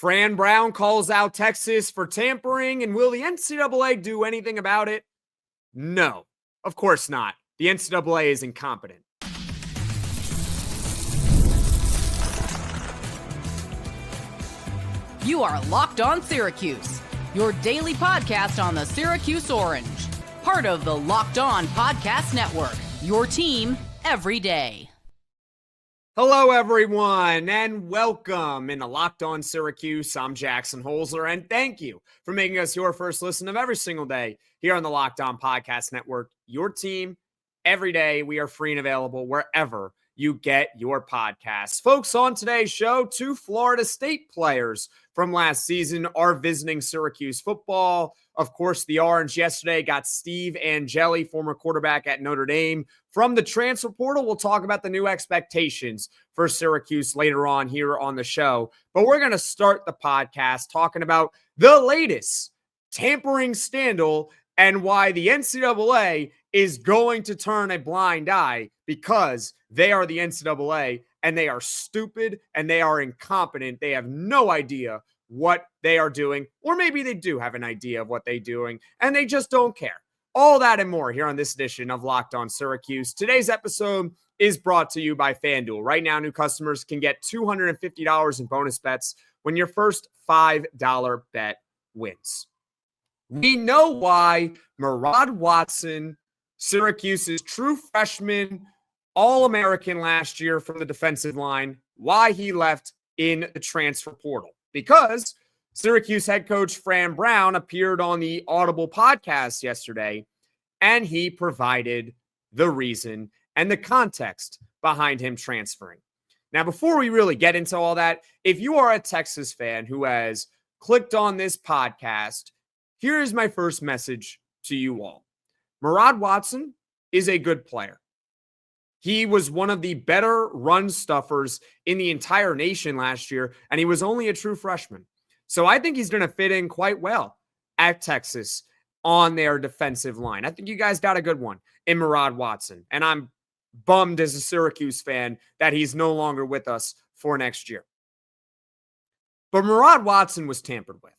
Fran Brown calls out Texas for tampering, and will the NCAA do anything about it? No, of course not. The NCAA is incompetent. You are Locked On Syracuse, your daily podcast on the Syracuse Orange. Part of the Locked On Podcast Network, your team every day. Hello, everyone, and welcome into Locked On Syracuse. I'm Jackson Holzer, and thank you for making us your first listen of every single day here on the Locked On Podcast Network, your team every day. We are free and available wherever you get your podcasts. Folks, on today's show, two Florida State players from last season are visiting Syracuse football. Of course, the Orange yesterday got Steve Angeli, former quarterback at Notre Dame. From the transfer portal, we'll talk about the new expectations for Syracuse later on here on the show. But we're going to start the podcast talking about the latest tampering scandal and why the NCAA is going to turn a blind eye, because they are the NCAA and they are stupid and they are incompetent. They have no idea what they are doing, or maybe they do have an idea of what they're doing and they just don't care. All that and more here on this edition of Locked On Syracuse. Today's episode is brought to you by FanDuel. Right now, new customers can get $250 in bonus bets when your first $5 bet wins. We know why Murad Watson, Syracuse's true freshman, All-American last year from the defensive line, why he left in the transfer portal. Because Syracuse head coach Fran Brown appeared on the Audible podcast yesterday, and he provided the reason and the context behind him transferring. Now, before we really get into all that, if you are a Texas fan who has clicked on this podcast, here is my first message to you all. Murad Watson is a good player. He was one of the better run stuffers in the entire nation last year, and he was only a true freshman. So I think he's going to fit in quite well at Texas on their defensive line. I think you guys got a good one in Murad Watson, and I'm bummed as a Syracuse fan that he's no longer with us for next year. But Murad Watson was tampered with.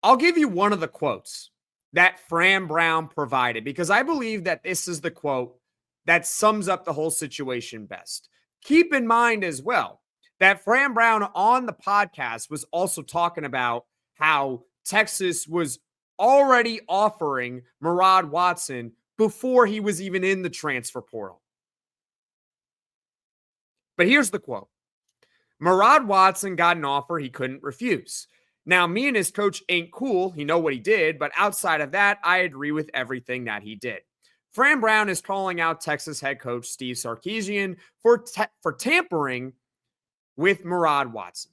I'll give you one of the quotes that Fran Brown provided, because I believe that this is the quote that sums up the whole situation best. Keep in mind as well that Fran Brown on the podcast was also talking about how Texas was already offering Murad Watson before he was even in the transfer portal. But here's the quote. Murad Watson got an offer he couldn't refuse. Now, me and his coach ain't cool. He know what he did, but outside of that, I agree with everything that he did. Fran Brown is calling out Texas head coach Steve Sarkisian for tampering with Murad Watson.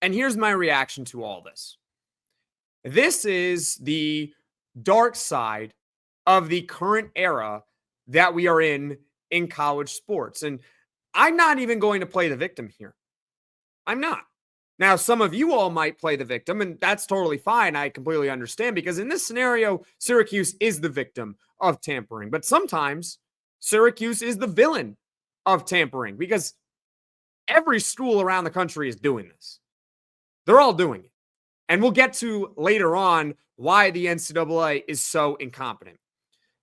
And here's my reaction to all this. This is the dark side of the current era that we are in college sports. And I'm not even going to play the victim here. I'm not. Now, some of you all might play the victim, and that's totally fine. I completely understand, because in this scenario, Syracuse is the victim of tampering. But sometimes Syracuse is the villain of tampering, because every school around the country is doing this. They're all doing it. And we'll get to later on why the NCAA is so incompetent.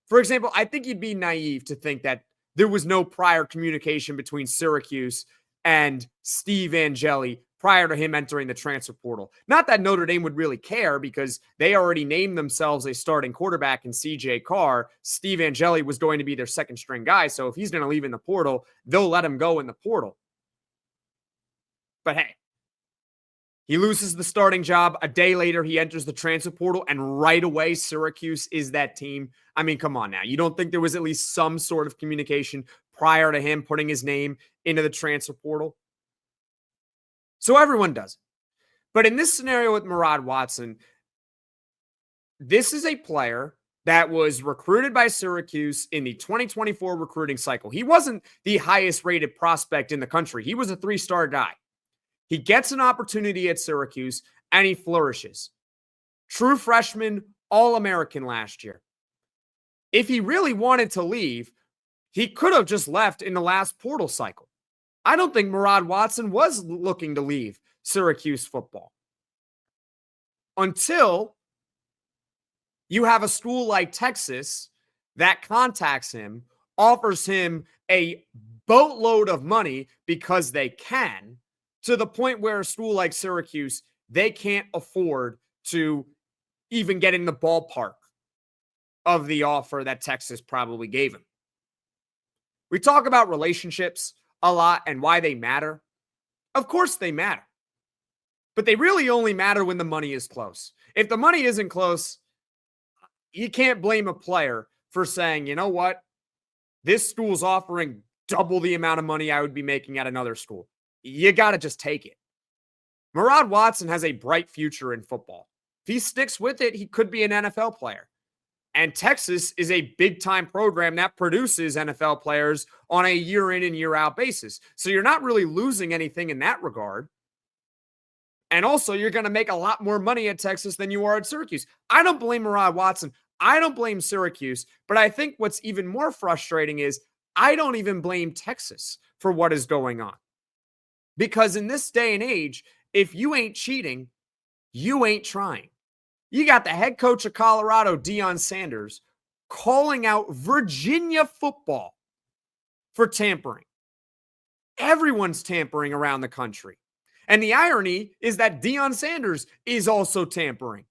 For example, I think you'd be naive to think that there was no prior communication between Syracuse and Steve Angeli prior to him entering the transfer portal. Not that Notre Dame would really care, because they already named themselves a starting quarterback in CJ Carr. Steve Angeli was going to be their second string guy. So if he's going to leave in the portal, they'll let him go in the portal. But hey, he loses the starting job. A day later, he enters the transfer portal, and right away, Syracuse is that team. I mean, come on now. You don't think there was at least some sort of communication prior to him putting his name into the transfer portal? So everyone does it. But in this scenario with Murad Watson, this is a player that was recruited by Syracuse in the 2024 recruiting cycle. He wasn't the highest rated prospect in the country. He was a 3-star guy. He gets an opportunity at Syracuse and he flourishes. True freshman, All-American last year. If he really wanted to leave, he could have just left in the last portal cycle. I don't think Murad Watson was looking to leave Syracuse football until you have a school like Texas that contacts him, offers him a boatload of money because they can, to the point where a school like Syracuse, they can't afford to even get in the ballpark of the offer that Texas probably gave him. We talk about relationships a lot and why they matter. Of course they matter. But they really only matter when the money is close. If the money isn't close, you can't blame a player for saying, you know what? This school's offering double the amount of money I would be making at another school. You got to just take it. Murad Watson has a bright future in football. If he sticks with it, he could be an NFL player. And Texas is a big-time program that produces NFL players on a year-in and year-out basis. So you're not really losing anything in that regard. And also, you're going to make a lot more money at Texas than you are at Syracuse. I don't blame Murad Watson. I don't blame Syracuse. But I think what's even more frustrating is I don't even blame Texas for what is going on. Because in this day and age, if you ain't cheating, you ain't trying. You got the head coach of Colorado, Deion Sanders, calling out Virginia football for tampering. Everyone's tampering around the country. And the irony is that Deion Sanders is also tampering.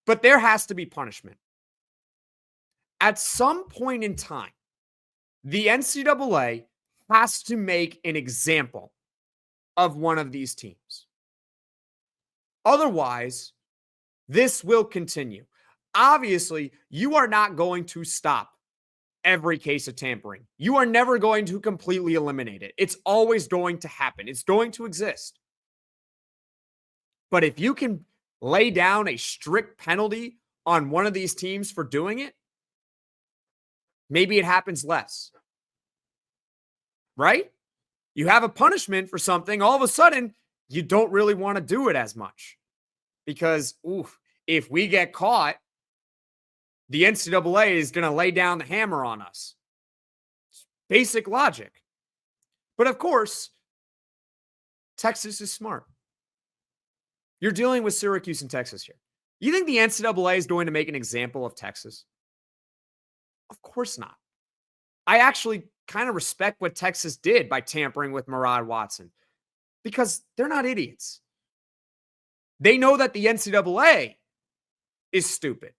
But there has to be punishment. At some point in time, the NCAA has to make an example of one of these teams. Otherwise, this will continue. Obviously, you are not going to stop every case of tampering. You are never going to completely eliminate it. It's always going to happen. It's going to exist. But if you can lay down a strict penalty on one of these teams for doing it, maybe it happens less. Right? You have a punishment for something, all of a sudden, you don't really want to do it as much. Because, if we get caught, the NCAA is going to lay down the hammer on us. It's basic logic. But of course, Texas is smart. You're dealing with Syracuse and Texas here. You think the NCAA is going to make an example of Texas? Of course not. I actually kind of respect what Texas did by tampering with Murad Watson because they're not idiots. They know that the NCAA is stupid.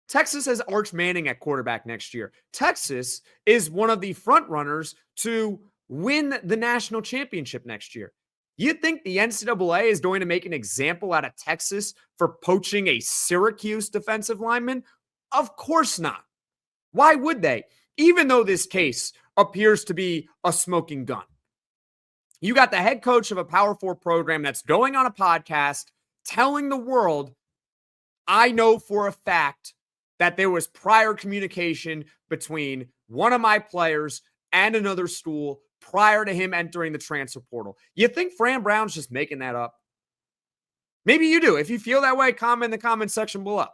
Texas has Arch Manning at quarterback next year. Texas is one of the front runners to win the national championship next year. You think the NCAA is going to make an example out of Texas for poaching a Syracuse defensive lineman? Of course not. Why would they? Even though this case appears to be a smoking gun. You got the head coach of a Power 4 program that's going on a podcast telling the world, I know for a fact that there was prior communication between one of my players and another school prior to him entering the transfer portal. You think Fran Brown's just making that up? Maybe you do. If you feel that way, comment in the comment section below.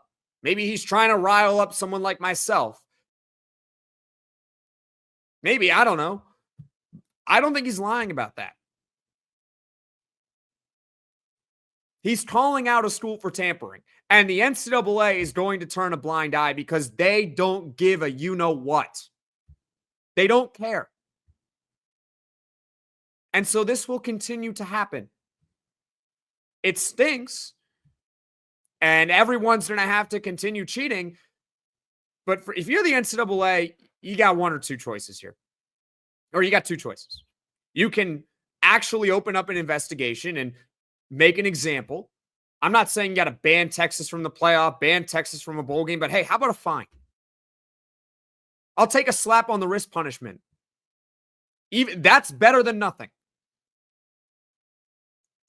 Maybe he's trying to rile up someone like myself. Maybe, I don't know. I don't think he's lying about that. He's calling out a school for tampering. And the NCAA is going to turn a blind eye because they don't give a you-know-what. They don't care. And so this will continue to happen. It stinks. And everyone's going to have to continue cheating. But if you're the NCAA, you got one or two choices here. Or you got two choices. You can actually open up an investigation and make an example. I'm not saying you got to ban Texas from the playoff, ban Texas from a bowl game, but hey, how about a fine? I'll take a slap on the wrist punishment. Even that's better than nothing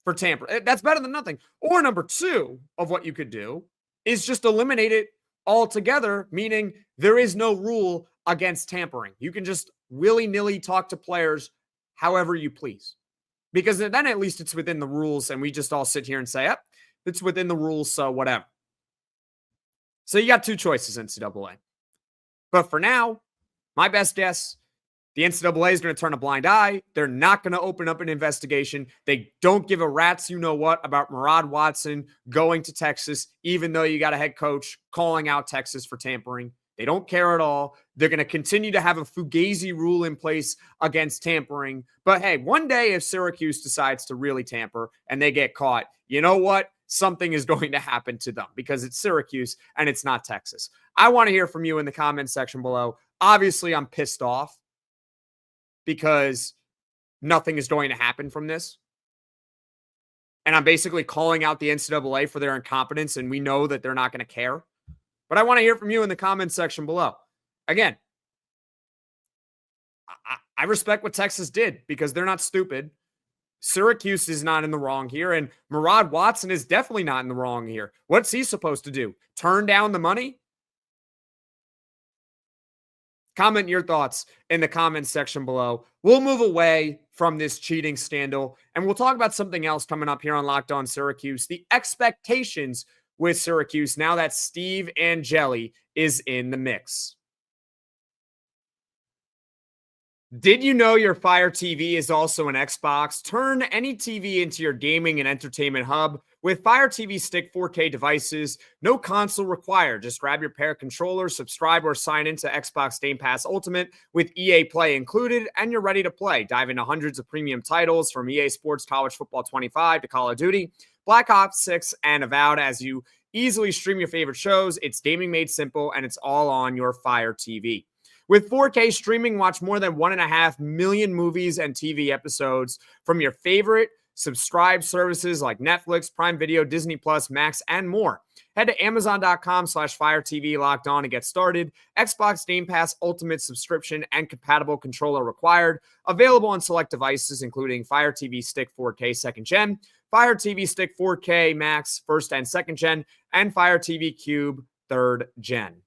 for tamper. That's better than nothing. Or number two of what you could do is just eliminate it altogether, meaning there is no rule against tampering. You can just willy-nilly talk to players however you please. Because then at least it's within the rules and we just all sit here and say, yep, it's within the rules, so whatever. So you got two choices, NCAA. But for now, My best guess, the NCAA is going to turn a blind eye. They're not going to open up an investigation. They don't give a rat's you-know-what about Murad Watson going to Texas, even though you got a head coach calling out Texas for tampering. They don't care at all. They're going to continue to have a Fugazi rule in place against tampering. But hey, one day if Syracuse decides to really tamper and they get caught, you know what? Something is going to happen to them because it's Syracuse and it's not Texas. I want to hear from you in the comments section below. Obviously, I'm pissed off because nothing is going to happen from this. And I'm basically calling out the NCAA for their incompetence, and we know that they're not going to care. But I want to hear from you in the comments section below. Again, I respect what Texas did because they're not stupid. Syracuse is not in the wrong here, and Murad Watson is definitely not in the wrong here. What's he supposed to do? Turn down the money? Comment your thoughts in the comments section below. We'll move away from this cheating scandal, and we'll talk about something else coming up here on Locked On Syracuse. The expectations with Syracuse now that Steve Angeli is in the mix. Did you know your Fire TV is also an Xbox? Turn any TV into your gaming and entertainment hub with Fire TV Stick 4K devices. No console required. Just grab your pair of controllers, subscribe, or sign into Xbox Game Pass Ultimate with EA Play included, and you're ready to play. Dive into hundreds of premium titles from EA Sports College Football 25 to Call of Duty, Black Ops 6, and Avowed as you easily stream your favorite shows. It's gaming made simple, and it's all on your Fire TV. With 4K streaming, watch more than 1.5 million movies and TV episodes from your favorite subscribed services like Netflix, Prime Video, Disney Plus, Max, and more. Head to Amazon.com/Fire TV Locked On to get started. Xbox Game Pass Ultimate subscription and compatible controller required. Available on select devices, including Fire TV Stick 4K 2nd Gen, Fire TV Stick 4K Max 1st and 2nd Gen, and Fire TV Cube 3rd Gen.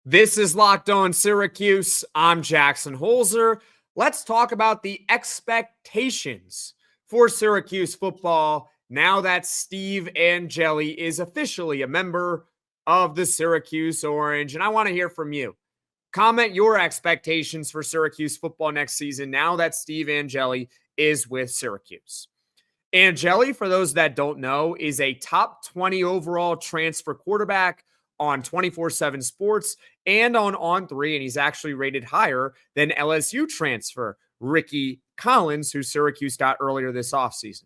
This is Locked On Syracuse. I'm Jackson Holzer. Let's talk about the expectations for Syracuse football now that Steve Angeli is officially a member of the Syracuse Orange. And I want to hear from you. Comment your expectations for Syracuse football next season now that Steve Angeli is with Syracuse. Angeli, for those that don't know, is a top 20 overall transfer quarterback on 24/7 Sports and on On3, and he's actually rated higher than LSU transfer Ricky Collins, who Syracuse got earlier this offseason.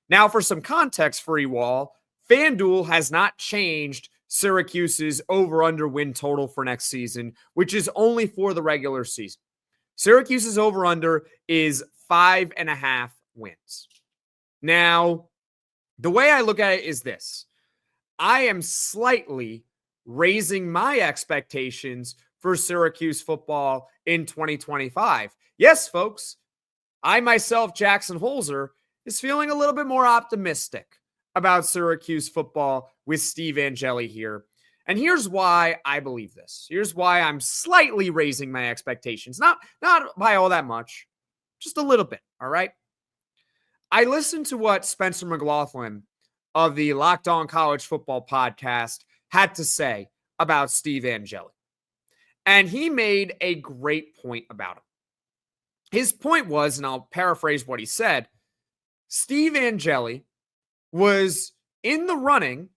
Now, for some context for you all, FanDuel has not changed Syracuse's over-under win total for next season, which is only for the regular season. Syracuse's over-under is 5.5 wins. Now, the way I look at it is this. I am slightly raising my expectations for Syracuse football in 2025. Yes, folks, I myself, Jackson Holzer, is feeling a little bit more optimistic about Syracuse football with Steve Angeli here. And here's why I believe this. Here's why I'm slightly raising my expectations. Not by all that much, just a little bit, all right? I listened to what Spencer McLaughlin of the Locked On College Football podcast had to say about Steve Angeli. And he made a great point about him. His point was, and I'll paraphrase what he said, Steve Angeli was in the running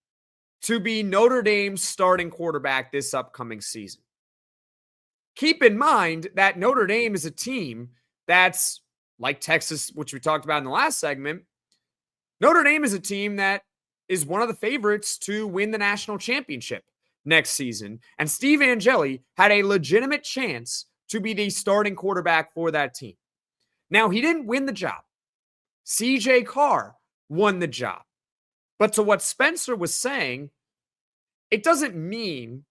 to be Notre Dame's starting quarterback this upcoming season. Keep in mind that Notre Dame is a team that's like Texas, which we talked about in the last segment. Notre Dame is a team that is one of the favorites to win the national championship next season. And Steve Angeli had a legitimate chance to be the starting quarterback for that team. Now, he didn't win the job. CJ Carr won the job. But to what Spencer was saying, it doesn't mean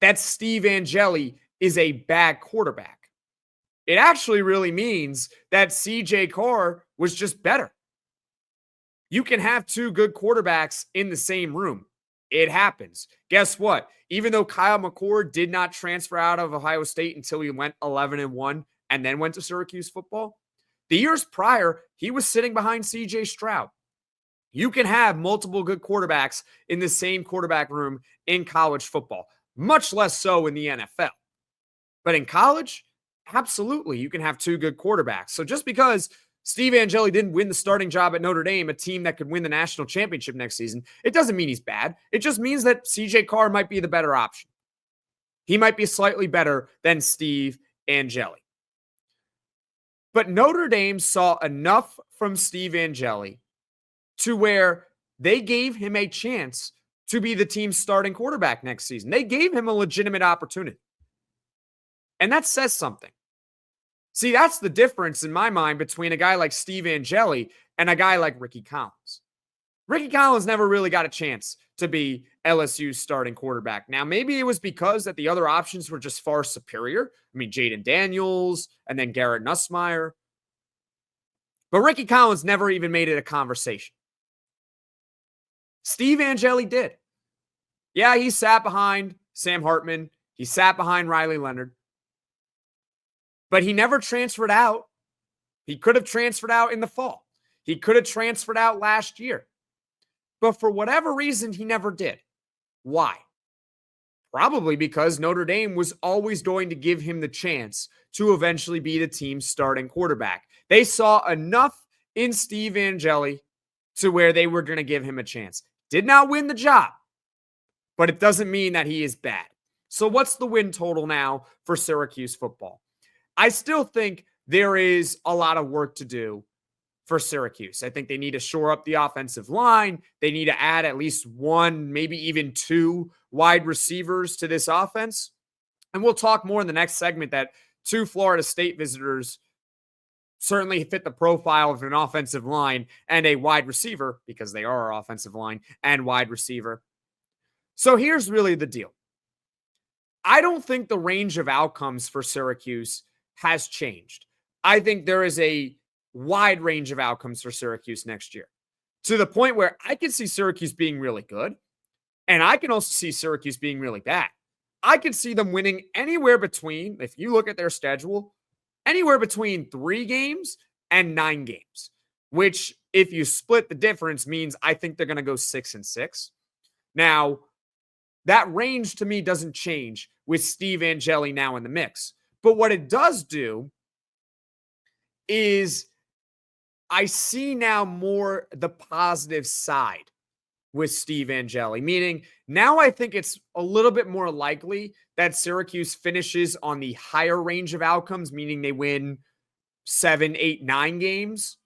that Steve Angeli is a bad quarterback. It actually really means that CJ Carr was just better. You can have two good quarterbacks in the same room. It happens. Guess what? Even though Kyle McCord did not transfer out of Ohio State until he went 11-1 and then went to Syracuse football, the years prior, he was sitting behind CJ Stroud. You can have multiple good quarterbacks in the same quarterback room in college football. much less so in the NFL. But in college, absolutely, you can have two good quarterbacks. So just because Steve Angeli didn't win the starting job at Notre Dame, a team that could win the national championship next season, it doesn't mean he's bad. It just means that CJ Carr might be the better option. He might be slightly better than Steve Angeli. But Notre Dame saw enough from Steve Angeli to where they gave him a chance to be the team's starting quarterback next season. They gave him a legitimate opportunity. And that says something. See, that's the difference in my mind between a guy like Steve Angeli and a guy like Ricky Collins. Ricky Collins never really got a chance to be LSU's starting quarterback. Now, maybe it was because that the other options were just far superior. I mean, Jaden Daniels and then Garrett Nussmeier. But Ricky Collins never even made it a conversation. Steve Angeli did. Yeah, he sat behind Sam Hartman. He sat behind Riley Leonard. But he never transferred out. He could have transferred out in the fall. He could have transferred out last year. But for whatever reason, he never did. Why? Probably because Notre Dame was always going to give him the chance to eventually be the team's starting quarterback. They saw enough in Steve Angeli to where they were going to give him a chance. Did not win the job, but it doesn't mean that he is bad. So what's the win total now for Syracuse football? I still think there is a lot of work to do for Syracuse. I think they need to shore up the offensive line. They need to add at least one, maybe even two wide receivers to this offense. And we'll talk more in the next segment that two Florida State visitors certainly fit the profile of an offensive line and a wide receiver, because they are our offensive line and wide receiver. So here's really the deal. I don't think the range of outcomes for Syracuse has changed. I think there is a wide range of outcomes for Syracuse next year, to the point where I can see Syracuse being really good, and I can also see Syracuse being really bad. I could see them winning anywhere between, if you look at their schedule, anywhere between 3 games and 9 games, which if you split the difference means I think they're going to go 6-6. Now, that range to me doesn't change with Steve Angeli now in the mix. But what it does do is I see now more the positive side with Steve Angeli, meaning now I think it's a little bit more likely that Syracuse finishes on the higher range of outcomes, meaning they win 7, 8, 9 games,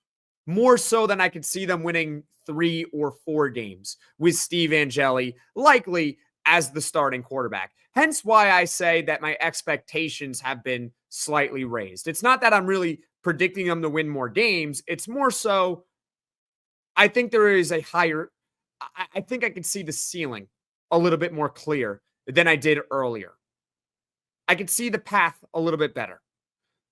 more so than I could see them winning 3 or 4 games with Steve Angeli, likely as the starting quarterback. Hence why I say that my expectations have been slightly raised. It's not that I'm really predicting them to win more games. It's more so I think there is a higher, I think I can see the ceiling a little bit more clear than I did earlier. I can see the path a little bit better.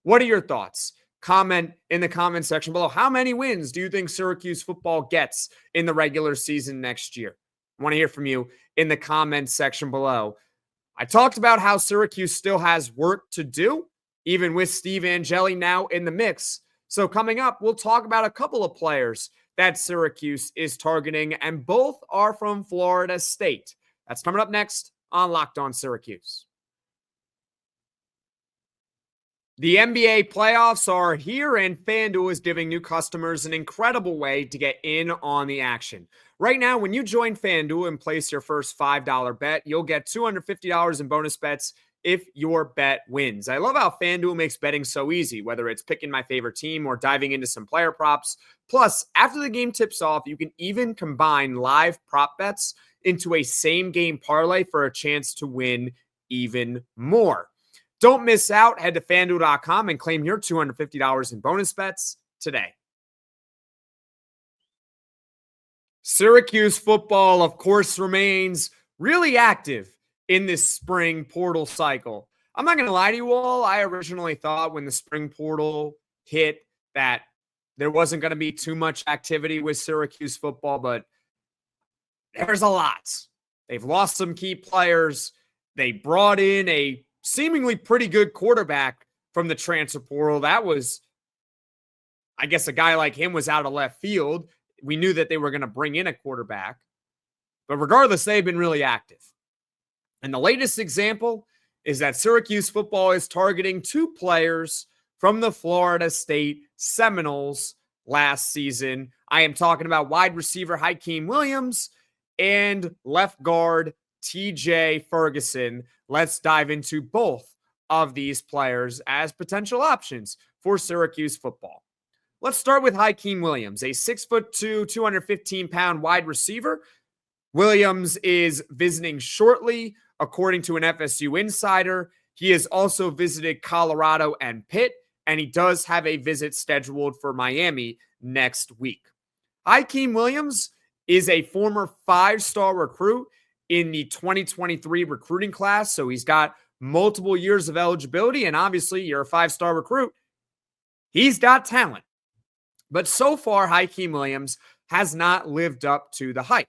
What are your thoughts? Comment in the comment section below. How many wins do you think Syracuse football gets in the regular season next year? I want to hear from you in the comment section below. I talked about how Syracuse still has work to do, even with Steve Angeli now in the mix. So coming up, we'll talk about a couple of players that Syracuse is targeting, and both are from Florida State. That's coming up next on Locked On Syracuse. The NBA playoffs are here, and FanDuel is giving new customers an incredible way to get in on the action. Right now, when you join FanDuel and place your first $5 bet, you'll get $250 in bonus bets if your bet wins. I love how FanDuel makes betting so easy, whether it's picking my favorite team or diving into some player props. Plus, after the game tips off, you can even combine live prop bets into a same-game parlay for a chance to win even more. Don't miss out. Head to FanDuel.com and claim your $250 in bonus bets today. Syracuse football, of course, remains really active in this spring portal cycle. I'm not going to lie to you all. I originally thought when the spring portal hit that there wasn't going to be too much activity with Syracuse football, but there's a lot. They've lost some key players. They brought in a seemingly pretty good quarterback from the transfer portal. That was, I guess, a guy like him was out of left field. We knew that they were going to bring in a quarterback. But regardless, they've been really active. And the latest example is that Syracuse football is targeting 2 players from the Florida State Seminoles last season. I am talking about wide receiver Hykeem Williams and left guard TJ Ferguson. Let's dive into both of these players as potential options for Syracuse football. Let's start with Hykeem Williams, a 6'2", 215-pound wide receiver. Williams is visiting shortly, according to an FSU insider. He has also visited Colorado and Pitt, and he does have a visit scheduled for Miami next week. Hykeem Williams is a former 5-star recruit in the 2023 recruiting class, so he's got multiple years of eligibility, and obviously you're a 5-star recruit. He's got talent. But so far, Hykeem Williams has not lived up to the hype.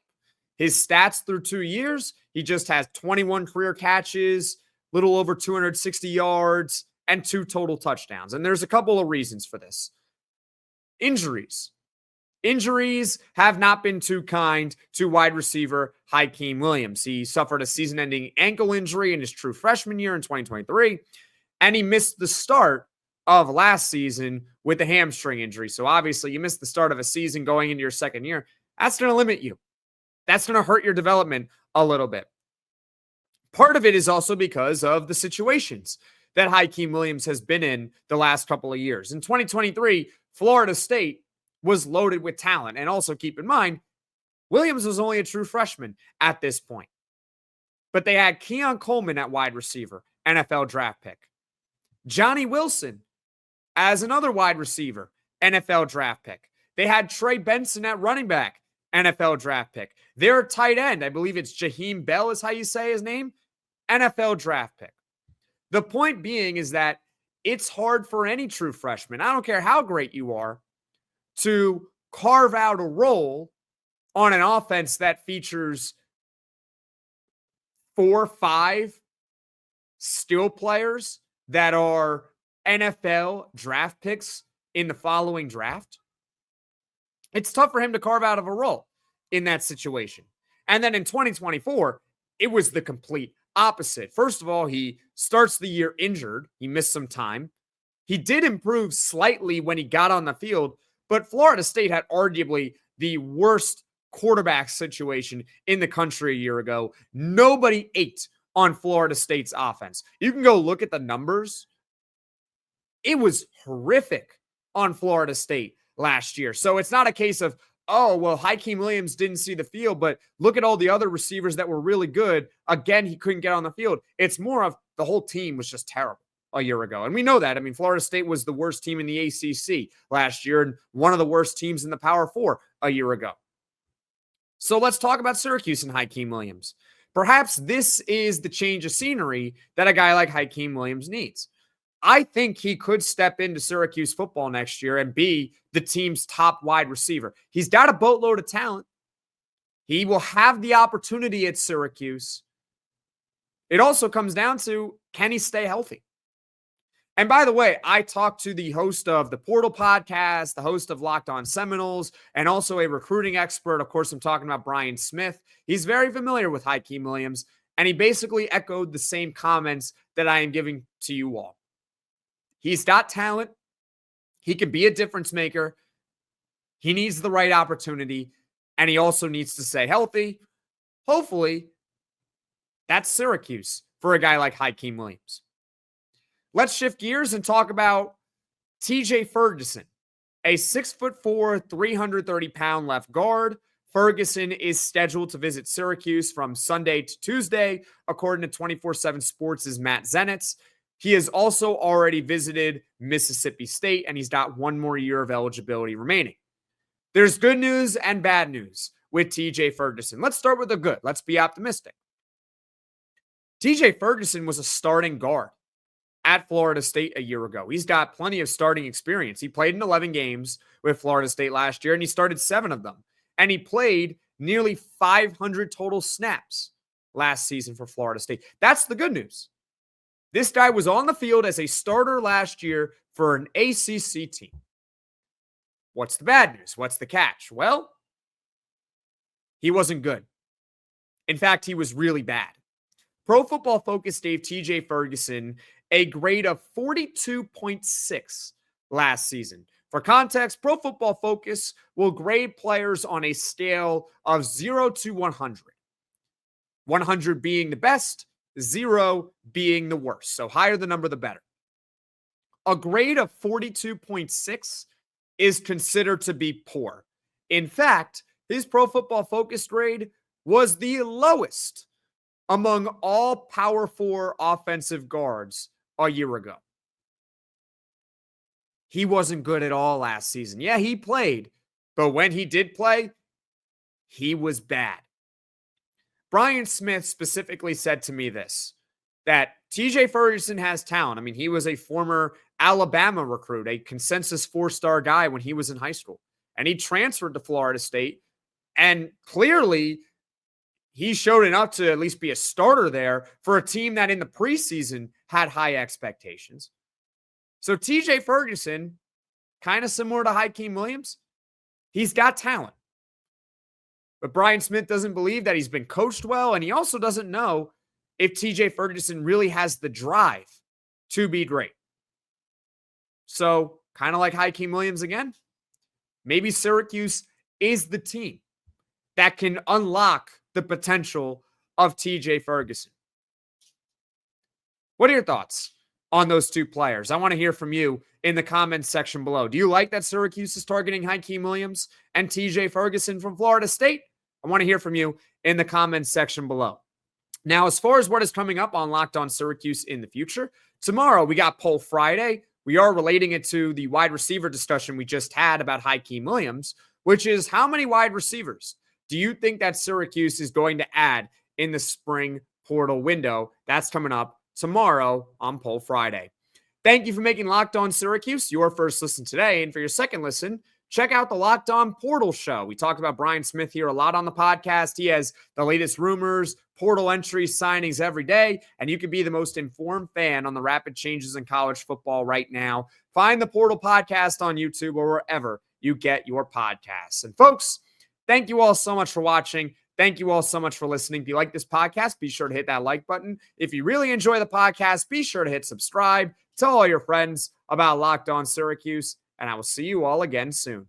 His stats through 2 years, he just has 21 career catches, little over 260 yards, and 2 total touchdowns. And there's a couple of reasons for this. Injuries. Injuries have not been too kind to wide receiver Hykeem Williams. He suffered a season-ending ankle injury in his true freshman year in 2023, and he missed the start of last season with a hamstring injury. So obviously you missed the start of a season going into your second year. That's going to limit you. That's going to hurt your development a little bit. Part of it is also because of the situations that Hykeem Williams has been in the last couple of years. In 2023, Florida State was loaded with talent. And also keep in mind, Williams was only a true freshman at this point. But they had Keon Coleman at wide receiver, NFL draft pick. Johnny Wilson as another wide receiver, NFL draft pick. They had Trey Benson at running back, NFL draft pick. Their tight end, I believe it's Jaheim Bell is how you say his name, NFL draft pick. The point being is that it's hard for any true freshman, I don't care how great you are, to carve out a role on an offense that features 4 or 5 skill players that are NFL draft picks in the following draft. It's tough for him to carve out of a role in that situation. And then in 2024, it was the complete opposite. First of all, he starts the year injured. He missed some time. He did improve slightly when he got on the field, but Florida State had arguably the worst quarterback situation in the country a year ago. Nobody ate on Florida State's offense. You can go look at the numbers. It was horrific on Florida State last year. So it's not a case of, oh, well, Hykeem Williams didn't see the field, but look at all the other receivers that were really good. Again, he couldn't get on the field. It's more of the whole team was just terrible a year ago. And we know that. I mean, Florida State was the worst team in the ACC last year and one of the worst teams in the Power 4 a year ago. So let's talk about Syracuse and Hykeem Williams. Perhaps this is the change of scenery that a guy like Hykeem Williams needs. I think he could step into Syracuse football next year and be the team's top wide receiver. He's got a boatload of talent. He will have the opportunity at Syracuse. It also comes down to, can he stay healthy? And by the way, I talked to the host of the Portal podcast, the host of Locked On Seminoles, and also a recruiting expert. Of course, I'm talking about Brian Smith. He's very familiar with Hykeem Williams, and he basically echoed the same comments that I am giving to you all. He's got talent. He can be a difference maker. He needs the right opportunity, and he also needs to stay healthy. Hopefully, that's Syracuse for a guy like Hykeem Williams. Let's shift gears and talk about TJ Ferguson, a 6'4", 330-pound left guard. Ferguson is scheduled to visit Syracuse from Sunday to Tuesday, according to 24/7 Sports' Matt Zenitz. He has also already visited Mississippi State, and he's got 1 more year of eligibility remaining. There's good news and bad news with TJ Ferguson. Let's start with the good. Let's be optimistic. TJ Ferguson was a starting guard at Florida State a year ago. He's got plenty of starting experience. He played in 11 games with Florida State last year, and he started 7 of them. And he played nearly 500 total snaps last season for Florida State. That's the good news. This guy was on the field as a starter last year for an ACC team. What's the bad news? What's the catch? Well, he wasn't good. In fact, he was really bad. Pro Football Focus gave TJ Ferguson a grade of 42.6 last season. For context, Pro Football Focus will grade players on a scale of 0 to 100. 100 being the best, 0 being the worst. So higher the number, the better. A grade of 42.6 is considered to be poor. In fact, his Pro Football Focus grade was the lowest among all Power 4 offensive guards a year ago. He wasn't good at all last season. Yeah, he played, but when he did play, he was bad. Brian Smith specifically said to me this, that TJ Ferguson has talent. I mean, he was a former Alabama recruit, a consensus 4-star guy when he was in high school, and he transferred to Florida State, and clearly he showed enough to at least be a starter there for a team that in the preseason had high expectations. So TJ Ferguson, kind of similar to Hykeem Williams, he's got talent. But Brian Smith doesn't believe that he's been coached well, and he also doesn't know if TJ Ferguson really has the drive to be great. So, kind of like Hykeem Williams again, maybe Syracuse is the team that can unlock the potential of TJ Ferguson. What are your thoughts on those two players? I want to hear from you in the comments section below. Do you like that Syracuse is targeting Hykeem Williams and TJ Ferguson from Florida State? I want to hear from you in the comments section below. Now, as far as what is coming up on Locked On Syracuse in the future, tomorrow we got Poll Friday. We are relating it to the wide receiver discussion we just had about Hykeem Williams, which is how many wide receivers do you think that Syracuse is going to add in the spring portal window? That's coming up tomorrow on Poll Friday. Thank you for making Locked On Syracuse your first listen today. And for your second listen, check out the Locked On Portal Show. We talk about Brian Smith here a lot on the podcast. He has the latest rumors, portal entries, signings every day, and you can be the most informed fan on the rapid changes in college football right now. Find the Portal Podcast on YouTube or wherever you get your podcasts. And folks, thank you all so much for watching. Thank you all so much for listening. If you like this podcast, be sure to hit that like button. If you really enjoy the podcast, be sure to hit subscribe. Tell all your friends about Locked On Syracuse, and I will see you all again soon.